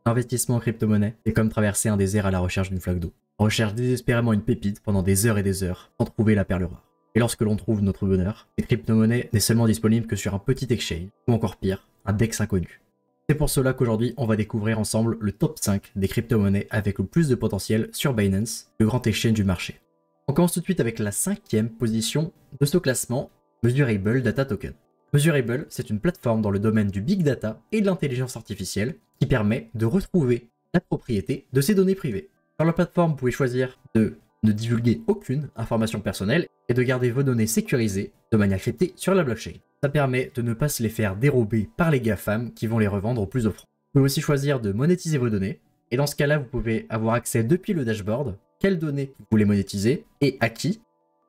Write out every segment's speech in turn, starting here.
L'investissement en crypto-monnaie est comme traverser un désert à la recherche d'une flaque d'eau. On recherche désespérément une pépite pendant des heures et des heures sans trouver la perle rare. Et lorsque l'on trouve notre bonheur, cette crypto-monnaie n'est seulement disponible que sur un petit exchange, ou encore pire, un DEX inconnu. C'est pour cela qu'aujourd'hui, on va découvrir ensemble le top 5 des crypto-monnaies avec le plus de potentiel sur Binance, le grand exchange du marché. On commence tout de suite avec la 5e position de ce classement, Mesurable Data Token. Mesurable, c'est une plateforme dans le domaine du big data et de l'intelligence artificielle qui permet de retrouver la propriété de ces données privées. Sur la plateforme, vous pouvez choisir de ne divulguer aucune information personnelle et de garder vos données sécurisées de manière cryptée sur la blockchain. Ça permet de ne pas se les faire dérober par les GAFAM qui vont les revendre au plus offrant. Vous pouvez aussi choisir de monétiser vos données, et dans ce cas-là, vous pouvez avoir accès depuis le dashboard, quelles données vous voulez monétiser et à qui.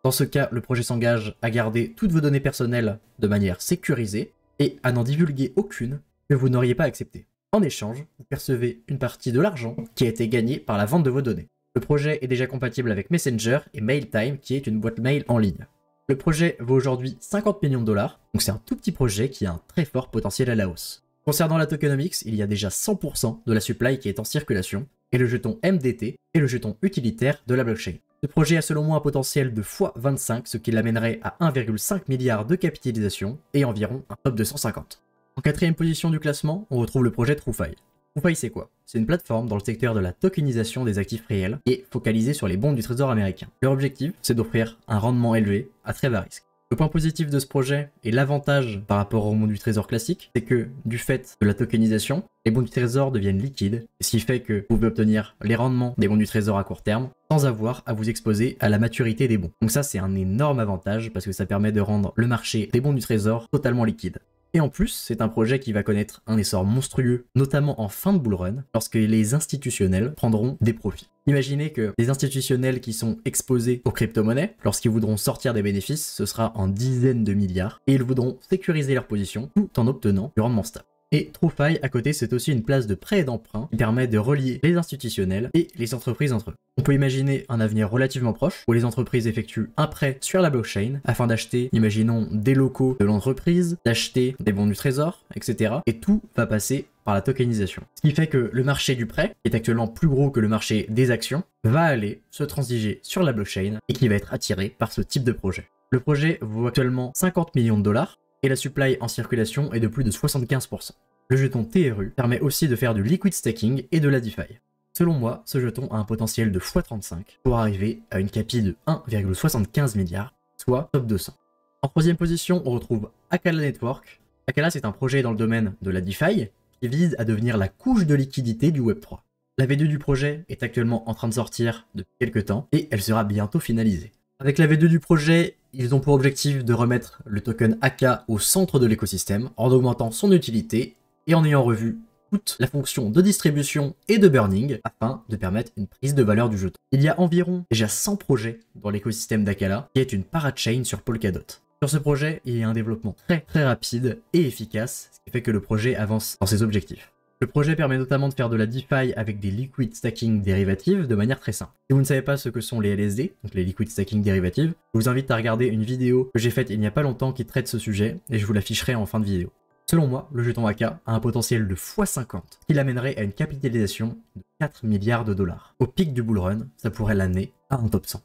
Dans ce cas, le projet s'engage à garder toutes vos données personnelles de manière sécurisée et à n'en divulguer aucune que vous n'auriez pas acceptée. En échange, vous percevez une partie de l'argent qui a été gagné par la vente de vos données. Le projet est déjà compatible avec Messenger et MailTime, qui est une boîte mail en ligne. Le projet vaut aujourd'hui 50 millions de dollars, donc c'est un tout petit projet qui a un très fort potentiel à la hausse. Concernant la tokenomics, il y a déjà 100% de la supply qui est en circulation, et le jeton MDT est le jeton utilitaire de la blockchain. Ce projet a selon moi un potentiel de x25, ce qui l'amènerait à 1,5 milliard de capitalisation et environ un top 250. En 4e position du classement, on retrouve le projet TrueFi. TrueFi, c'est quoi? C'est une plateforme dans le secteur de la tokenisation des actifs réels et focalisée sur les bons du trésor américain. Leur objectif, c'est d'offrir un rendement élevé à très bas risque. Le point positif de ce projet et l'avantage par rapport au monde du trésor classique, c'est que du fait de la tokenisation, les bons du trésor deviennent liquides, ce qui fait que vous pouvez obtenir les rendements des bons du trésor à court terme sans avoir à vous exposer à la maturité des bons. Donc ça, c'est un énorme avantage parce que ça permet de rendre le marché des bons du trésor totalement liquide. Et en plus, c'est un projet qui va connaître un essor monstrueux, notamment en fin de bull run, lorsque les institutionnels prendront des profits. Imaginez que les institutionnels qui sont exposés aux crypto-monnaies, lorsqu'ils voudront sortir des bénéfices, ce sera en dizaines de milliards, et ils voudront sécuriser leur position tout en obtenant du rendement stable. Et TrueFi, à côté, c'est aussi une place de prêt et d'emprunt qui permet de relier les institutionnels et les entreprises entre eux. On peut imaginer un avenir relativement proche où les entreprises effectuent un prêt sur la blockchain afin d'acheter, imaginons, des locaux de l'entreprise, d'acheter des bons du trésor, etc. Et tout va passer par la tokenisation. Ce qui fait que le marché du prêt, qui est actuellement plus gros que le marché des actions, va aller se transiger sur la blockchain et qui va être attiré par ce type de projet. Le projet vaut actuellement 50 millions de dollars. Et la supply en circulation est de plus de 75%. Le jeton TRU permet aussi de faire du liquid staking et de la DeFi. Selon moi, ce jeton a un potentiel de x35 pour arriver à une capi de 1,75 milliard, soit top 200. En 3e position, on retrouve Acala Network. Acala, c'est un projet dans le domaine de la DeFi qui vise à devenir la couche de liquidité du Web3. La V2 du projet est actuellement en train de sortir depuis quelques temps et elle sera bientôt finalisée. Avec la V2 du projet, ils ont pour objectif de remettre le token AK au centre de l'écosystème en augmentant son utilité et en ayant revu toute la fonction de distribution et de burning afin de permettre une prise de valeur du jeton. Il y a environ déjà 100 projets dans l'écosystème d'Acala qui est une parachain sur Polkadot. Sur ce projet, il y a un développement très rapide et efficace, ce qui fait que le projet avance dans ses objectifs. Le projet permet notamment de faire de la DeFi avec des liquid stacking dérivatives de manière très simple. Si vous ne savez pas ce que sont les LSD, donc les liquid stacking dérivatives, je vous invite à regarder une vidéo que j'ai faite il n'y a pas longtemps qui traite ce sujet et je vous l'afficherai en fin de vidéo. Selon moi, le jeton AK a un potentiel de x50 qui l'amènerait à une capitalisation de 4 milliards de dollars. Au pic du bull run, ça pourrait l'amener à un top 100.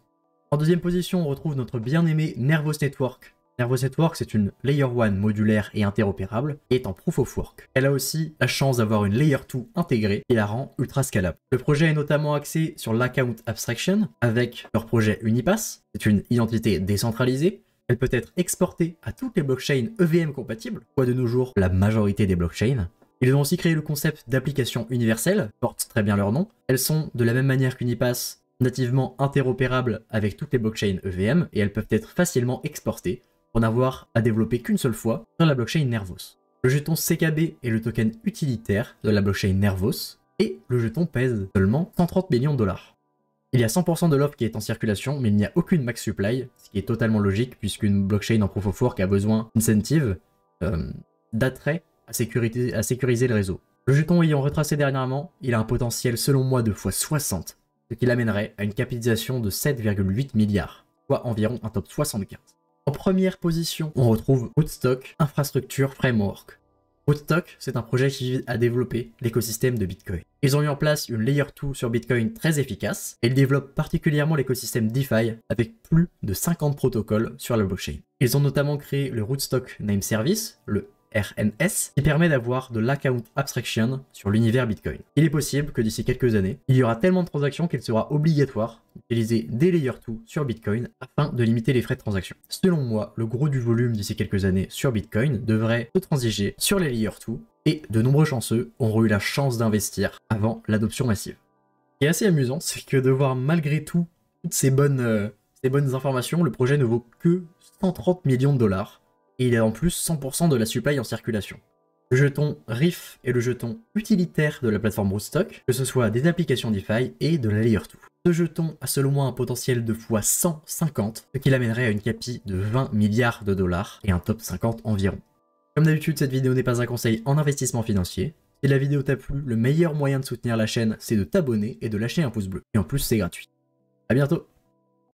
En 2e position, on retrouve notre bien-aimé Nervos Network. Nervos Network, c'est une Layer 1 modulaire et interopérable et est en Proof of Work. Elle a aussi la chance d'avoir une Layer 2 intégrée qui la rend ultra scalable. Le projet est notamment axé sur l'account abstraction avec leur projet Unipass. C'est une identité décentralisée. Elle peut être exportée à toutes les blockchains EVM compatibles, soit de nos jours la majorité des blockchains. Ils ont aussi créé le concept d'application universelle, portent très bien leur nom. Elles sont de la même manière qu'Unipass nativement interopérables avec toutes les blockchains EVM et elles peuvent être facilement exportées pour n'avoir à développer qu'une seule fois sur la blockchain Nervos. Le jeton CKB est le token utilitaire de la blockchain Nervos et le jeton pèse seulement 130 millions de dollars. Il y a 100% de l'offre qui est en circulation, mais il n'y a aucune max supply, ce qui est totalement logique puisqu'une blockchain en Proof of Work a besoin d'incentive, d'attrait à sécuriser le réseau. Le jeton ayant retracé dernièrement, il a un potentiel selon moi de x60, ce qui l'amènerait à une capitalisation de 7,8 milliards, soit environ un top 75. En première position, on retrouve Woodstock Infrastructure Framework. Rootstock, c'est un projet qui vise à développer l'écosystème de Bitcoin. Ils ont mis en place une Layer 2 sur Bitcoin très efficace et ils développent particulièrement l'écosystème DeFi avec plus de 50 protocoles sur la blockchain. Ils ont notamment créé le Rootstock Name Service, le RNS, qui permet d'avoir de l'account abstraction sur l'univers Bitcoin. Il est possible que d'ici quelques années, il y aura tellement de transactions qu'il sera obligatoire d'utiliser des Layer 2 sur Bitcoin afin de limiter les frais de transaction. Selon moi, le gros du volume d'ici quelques années sur Bitcoin devrait se transiger sur les Layer 2 et de nombreux chanceux auront eu la chance d'investir avant l'adoption massive. Ce qui est assez amusant, c'est que de voir malgré tout toutes ces bonnes informations, le projet ne vaut que 130 millions de dollars. Et il a en plus 100% de la supply en circulation. Le jeton RIF est le jeton utilitaire de la plateforme Rootstock, que ce soit des applications DeFi et de la Layer 2. Ce jeton a selon moi un potentiel de x 150, ce qui l'amènerait à une capi de 20 milliards de dollars et un top 50 environ. Comme d'habitude, cette vidéo n'est pas un conseil en investissement financier. Si la vidéo t'a plu, le meilleur moyen de soutenir la chaîne, c'est de t'abonner et de lâcher un pouce bleu. Et en plus, c'est gratuit. À bientôt!